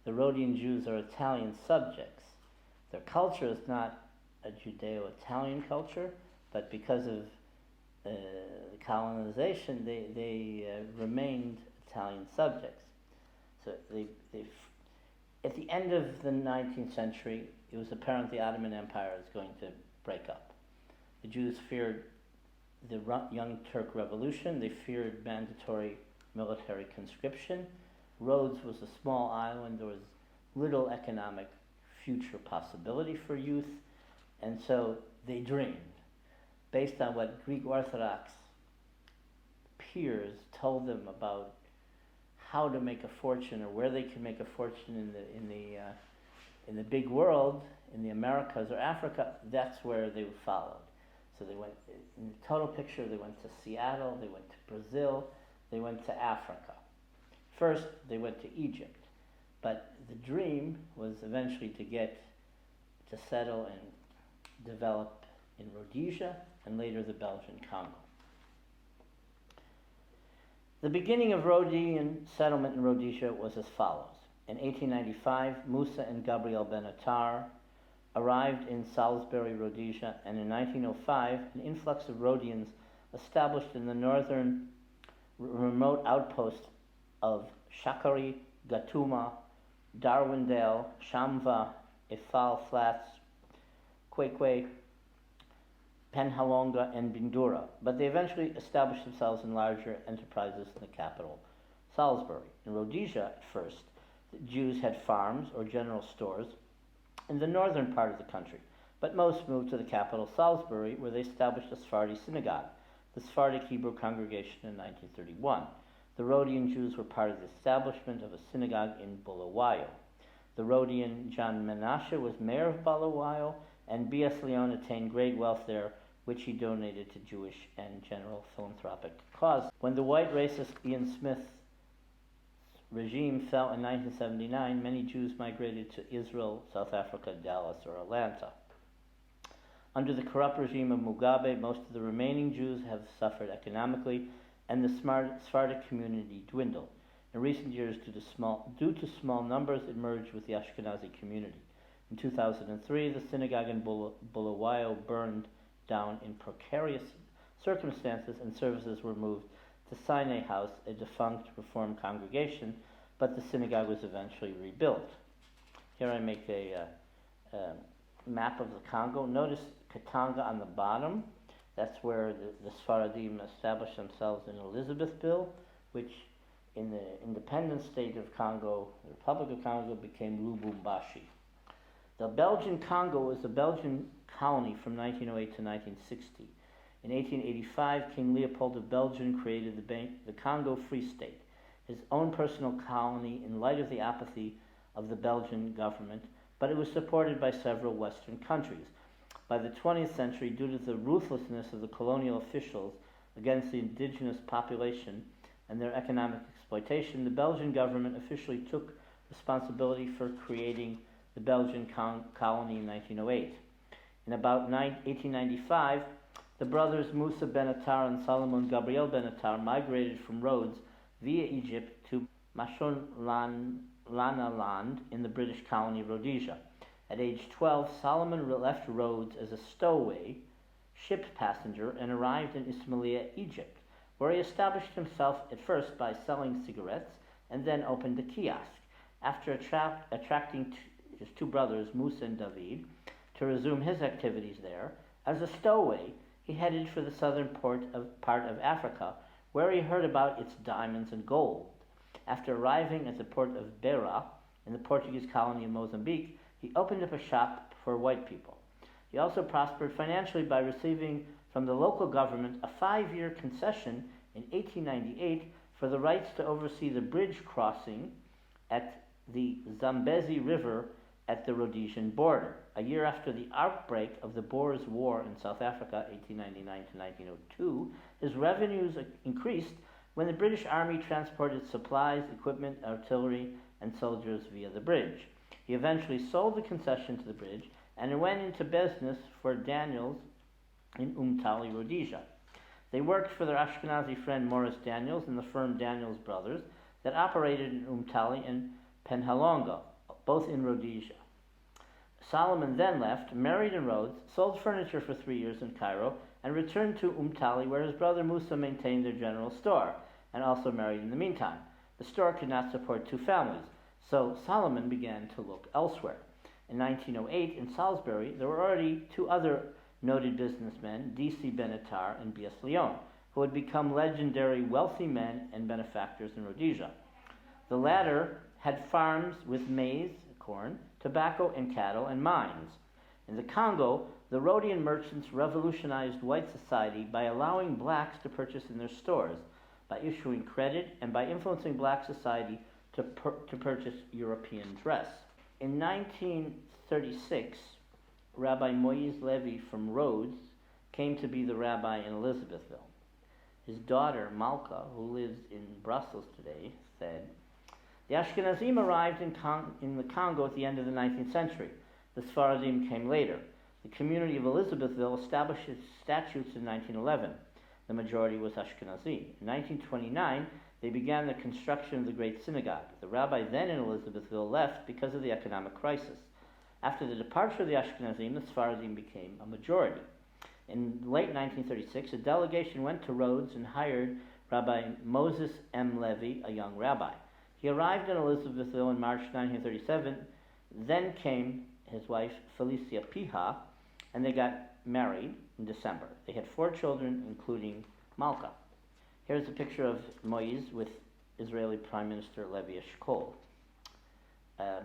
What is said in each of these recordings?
the Rhodian Jews are Italian subjects. Their culture is not a Judeo-Italian culture, but because of colonization, they remained Italian subjects. So at the end of the 19th century, it was apparent the Ottoman Empire was going to break up. The Jews feared the Young Turk Revolution. They feared mandatory military conscription. Rhodes was a small island. There was little economic future possibility for youth, and so they dreamed, based on what Greek Orthodox peers told them about how to make a fortune or where they could make a fortune in the big world, in the Americas or Africa. That's where they followed. So they went, in the total picture, they went to Seattle, they went to Brazil, they went to Africa. First, they went to Egypt, but the dream was eventually to settle and develop in Rhodesia and later the Belgian Congo. The beginning of Rhodian settlement in Rhodesia was as follows. In 1895, Musa and Gabriel Ben-Attar arrived in Salisbury, Rhodesia, and in 1905, an influx of Rhodians established in the northern remote outpost of Shakari, Gatuma, Darwindale, Shamva, Ifal Flats, Kwekwe, Penhalonga, and Bindura, but they eventually established themselves in larger enterprises in the capital, Salisbury. In Rhodesia, at first, the Jews had farms or general stores in the northern part of the country, but most moved to the capital, Salisbury, where they established a Sephardi synagogue, the Sephardic Hebrew congregation, in 1931. The Rhodian Jews were part of the establishment of a synagogue in Bulawayo. The Rhodian John Menashe was mayor of Bulawayo, and B.S. Leon attained great wealth there, which he donated to Jewish and general philanthropic causes. When the white racist Ian Smith's regime fell in 1979, many Jews migrated to Israel, South Africa, Dallas, or Atlanta. Under the corrupt regime of Mugabe, most of the remaining Jews have suffered economically, and the Sephardic community dwindled. In recent years, due to small numbers, it merged with the Ashkenazi community. In 2003, the synagogue in Bulawayo burned down in precarious circumstances, and services were moved to Sinai House, a defunct Reformed congregation, but the synagogue was eventually rebuilt. Here I make a map of the Congo. Notice Katanga on the bottom. That's where the Sephardim established themselves in Elizabethville, which in the independent state of Congo, the Republic of Congo, became Lubumbashi. The Belgian Congo was a Belgian colony from 1908 to 1960. In 1885, King Leopold of Belgium created the Congo Free State, his own personal colony in light of the apathy of the Belgian government, but it was supported by several Western countries. By the 20th century, due to the ruthlessness of the colonial officials against the indigenous population and their economic exploitation, the Belgian government officially took responsibility for creating the Belgian colony in 1908. In about 1895, the brothers Musa Ben-Attar and Solomon Gabriel Ben-Attar migrated from Rhodes via Egypt to Mashonaland in the British colony of Rhodesia. At age 12, Solomon left Rhodes as a stowaway ship passenger and arrived in Ismailia, Egypt, where he established himself at first by selling cigarettes and then opened a kiosk. After attracting his two brothers, Musa and David, to resume his activities there, as a stowaway, he headed for the southern part of Africa, where he heard about its diamonds and gold. After arriving at the port of Beira, in the Portuguese colony of Mozambique, he opened up a shop for white people. He also prospered financially by receiving from the local government a 5-year concession in 1898 for the rights to oversee the bridge crossing at the Zambezi River at the Rhodesian border. A year after the outbreak of the Boers War in South Africa, 1899 to 1902, his revenues increased when the British Army transported supplies, equipment, artillery, and soldiers via the bridge. He eventually sold the concession to the bridge and went into business for Daniels in Umtali, Rhodesia. They worked for their Ashkenazi friend Morris Daniels and the firm Daniels Brothers that operated in Umtali and Penhalonga. both in Rhodesia. Solomon then left, married in Rhodes, sold furniture for 3 years in Cairo, and returned to Tali, where his brother Musa maintained their general store, and also married in the meantime. The store could not support 2 families, so Solomon began to look elsewhere. In 1908, in Salisbury, there were already 2 other noted businessmen, D.C. Benatar and B.S. Lyon, who had become legendary wealthy men and benefactors in Rhodesia. The latter had farms with maize, corn, tobacco and cattle, and mines. In the Congo, the Rhodian merchants revolutionized white society by allowing blacks to purchase in their stores, by issuing credit, and by influencing black society to purchase European dress. In 1936, Rabbi Moïse Levy from Rhodes came to be the rabbi in Elizabethville. His daughter, Malka, who lives in Brussels today, said, "The Ashkenazim arrived in the Congo at the end of the 19th century. The Sephardim came later. The community of Elizabethville established its statutes in 1911. The majority was Ashkenazi. In 1929, they began the construction of the Great Synagogue. The rabbi then in Elizabethville left because of the economic crisis. After the departure of the Ashkenazim, the Sephardim became a majority. In late 1936, a delegation went to Rhodes and hired Rabbi Moses M. Levy, a young rabbi. He arrived in Elizabethville in March 1937. Then came his wife, Felicia Piha, and they got married in December. They had 4 children, including Malka. Here's a picture of Moïse with Israeli Prime Minister Levi Eshkol.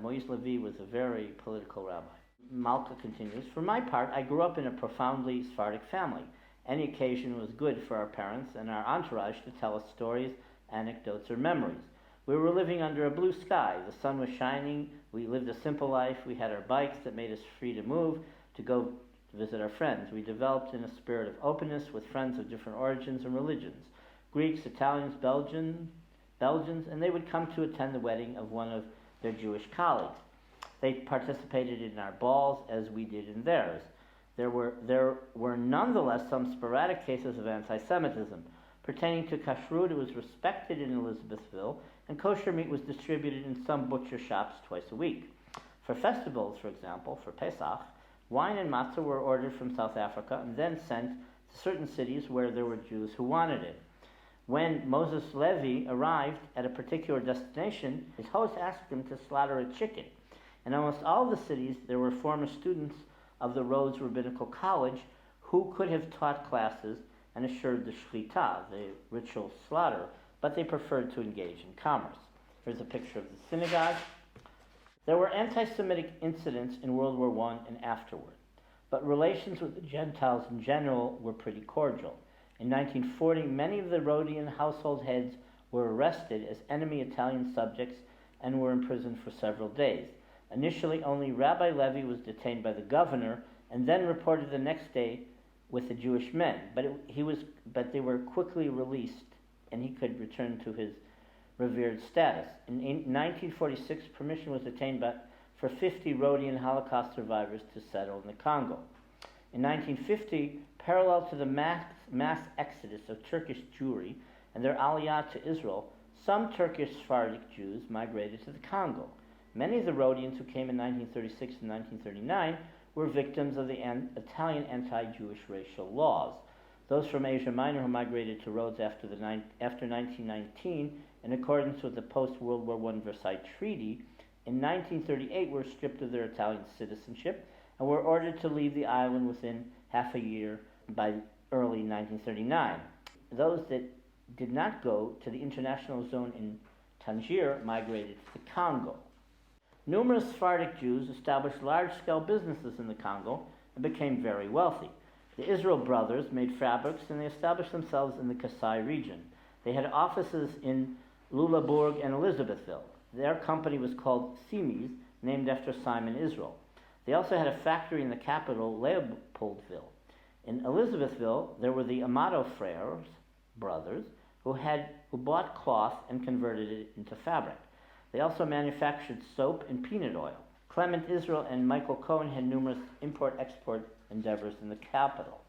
Moïse Levy was a very political rabbi. Malka continues, "For my part, I grew up in a profoundly Sephardic family. Any occasion was good for our parents and our entourage to tell us stories, anecdotes, or memories. We were living under a blue sky. The sun was shining. We lived a simple life. We had our bikes that made us free to move, to go to visit our friends. We developed in a spirit of openness with friends of different origins and religions, Greeks, Italians, Belgians, and they would come to attend the wedding of one of their Jewish colleagues. They participated in our balls as we did in theirs. There were nonetheless some sporadic cases of anti-Semitism. Pertaining to kashrut, it was respected in Elizabethville, and kosher meat was distributed in some butcher shops twice a week. For festivals, for example, for Pesach, wine and matzah were ordered from South Africa and then sent to certain cities where there were Jews who wanted it. When Moses Levy arrived at a particular destination, his host asked him to slaughter a chicken. In almost all the cities, there were former students of the Rhodes Rabbinical College who could have taught classes and assured the shechita, the ritual slaughter, but they preferred to engage in commerce. Here's a picture of the synagogue. There were anti-Semitic incidents in World War I and afterward, but relations with the Gentiles in general were pretty cordial. In 1940, many of the Rhodian household heads were arrested as enemy Italian subjects and were imprisoned for several days. Initially, only Rabbi Levy was detained by the governor and then reported the next day with the Jewish men, but they were quickly released and he could return to his revered status. In 1946, permission was obtained for 50 Rhodian Holocaust survivors to settle in the Congo. In 1950, parallel to the mass exodus of Turkish Jewry and their aliyah to Israel, some Turkish Sephardic Jews migrated to the Congo. Many of the Rhodians who came in 1936 and 1939 were victims of the Italian anti-Jewish racial laws. Those from Asia Minor who migrated to Rhodes after 1919, in accordance with the post-World War I Versailles Treaty, in 1938 were stripped of their Italian citizenship and were ordered to leave the island within half a year by early 1939. Those that did not go to the international zone in Tangier migrated to the Congo. Numerous Sephardic Jews established large-scale businesses in the Congo and became very wealthy. The Israel brothers made fabrics and they established themselves in the Kasai region. They had offices in Lulabourg and Elizabethville. Their company was called Simes, named after Simon Israel. They also had a factory in the capital, Leopoldville. In Elizabethville, there were the Amato Freres, brothers, who bought cloth and converted it into fabric. They also manufactured soap and peanut oil. Clement Israel and Michael Cohen had numerous import-export endeavors in the capital.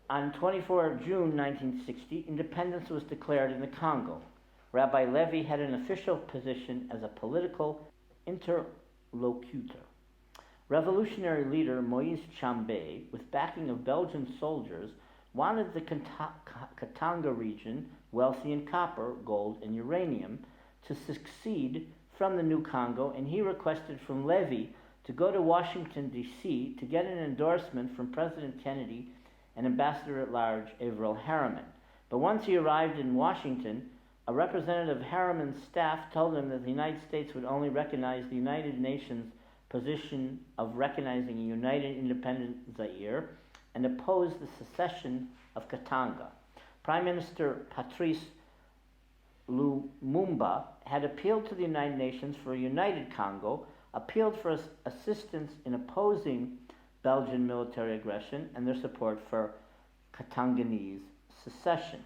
On 24 June 1960, independence was declared in the Congo. Rabbi Levy had an official position as a political interlocutor. Revolutionary leader Moise Chambé, with backing of Belgian soldiers, wanted the Katanga region, wealthy in copper, gold, and uranium, to succeed from the new Congo, and he requested from Levy to go to Washington, D.C. to get an endorsement from President Kennedy and Ambassador at Large Averell Harriman. But once he arrived in Washington, a representative of Harriman's staff told him that the United States would only recognize the United Nations' position of recognizing a united independent Zaire and oppose the secession of Katanga. Prime Minister Patrice Lumumba had appealed to the United Nations for a united Congo, appealed for assistance in opposing Belgian military aggression and their support for Katanganese secession.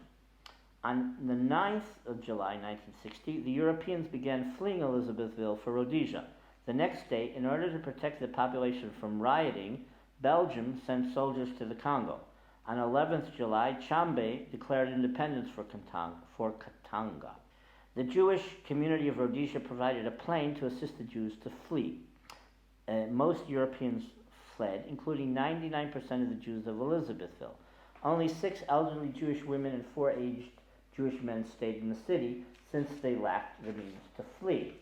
On the 9th of July 1960, the Europeans began fleeing Elizabethville for Rhodesia. The next day, in order to protect the population from rioting, Belgium sent soldiers to the Congo. On 11th July, Chambé declared independence for Katanga. The Jewish community of Rhodesia provided a plane to assist the Jews to flee. Most Europeans fled, including 99% of the Jews of Elizabethville. Only 6 elderly Jewish women and 4 aged Jewish men stayed in the city, since they lacked the means to flee.